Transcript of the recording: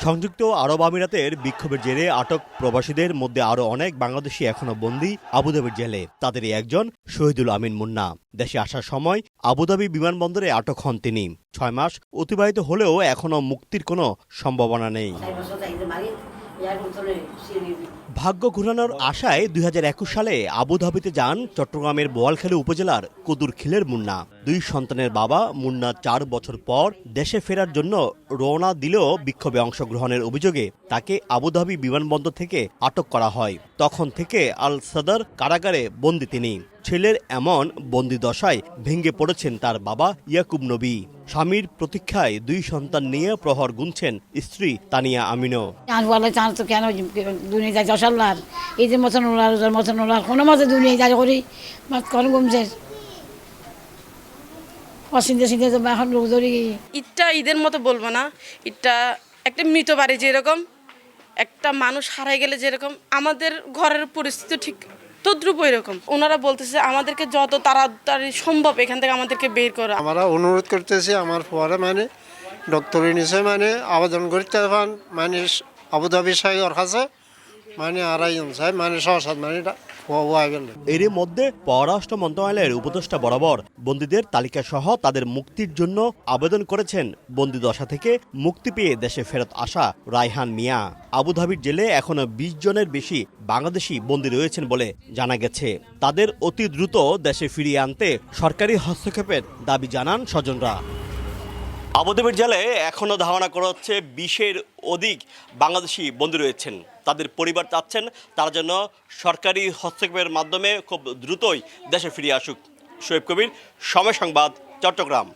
সংযুক্ত আরব আমিরাতের বিক্ষোভের জেরে আটক প্রবাসীদের মধ্যে আরও অনেক বাংলাদেশি এখনো বন্দী আবুধাবির জেলে। তাদেরই একজন শহীদুল আমিন মুন্না। দেশে আসার সময় আবুধাবি বিমানবন্দরে আটক হন তিনি। 6 মাস অতিবাহিত হলেও এখনও মুক্তির কোনো সম্ভাবনা নেই। ভাগ্য ঘুরানোর আশায় 2021 সালে আবুধাবিতে যান চট্টগ্রামের বোয়ালখালী উপজেলার কদুরখিলের মুন্না। 2 সন্তানের বাবা মুন্না 4 বছর পর দেশে ফেরার জন্য রওনা দিলেও বিক্ষোভে অংশগ্রহণের অভিযোগে তাকে আবুধাবি বিমানবন্দর থেকে আটক করা হয়। তখন থেকে আল সদর কারাগারে বন্দী তিনি। ছেলের এমন বন্দি দশায় ভেঙে পড়েছেন তার বাবা ইয়াকুব নবী। স্বামীর প্রতীক্ষায় 2 সন্তান নিয়ে প্রহর গুনছেন স্ত্রী তানিয়া আমিনও। কেন দুনিয়া যায় দশাল্লার এই যে মতন ওলার মতন ওলার কোনো মতে দুনিয়া যায় করি কোন কমছে অসিন্দে সিন্দে তো এখন লোক ধরি। ঈদটা ঈদের মতো বলবো না, ঈদটা একটা মৃত বাড়ি যেরকম একটা মানুষ হারাই গেলে যেরকম আমাদের ঘরের পরিস্থিতি ঠিক তদ্রুপ এরকম। ওনারা বলতেছে আমাদেরকে যত তাড়াতাড়ি সম্ভব এখান থেকে আমাদেরকে বের করা। আমরা অনুরোধ করতেছি আমার পরে ডক্টরের নিচে আবেদন করতে মানে আবুধাবি সাহেবের কাছে আড়াইজন সাহেব সহসাদ এর মধ্যে পররাষ্ট্র মন্ত্রণালয়ের উপদেষ্টা বরাবর বন্দীদের তালিকা সহ তাদের মুক্তির জন্য আবেদন করেছেন বন্দি দশা থেকে মুক্তি পেয়ে দেশে ফেরত আসা রায়হান মিয়া। আবুধাবির জেলে এখনো 20 জনের বেশি বাংলাদেশি বন্দী রয়েছেন বলে জানা গেছে। তাদের অতি দ্রুত দেশে ফিরিয়ে আনতে সরকারি হস্তক্ষেপের দাবি জানান স্বজনরা। আবুধাবির জেলে এখনও ধারণা করা হচ্ছে 20-এর অধিক বাংলাদেশি বন্দী রয়েছেন। তাদের পরিবার চাচ্ছেন তারা যেন সরকারি হস্তক্ষেপের মাধ্যমে খুব দ্রুতই দেশে ফিরে আসুক। শোয়েব কবির, সময় সংবাদ, চট্টগ্রাম।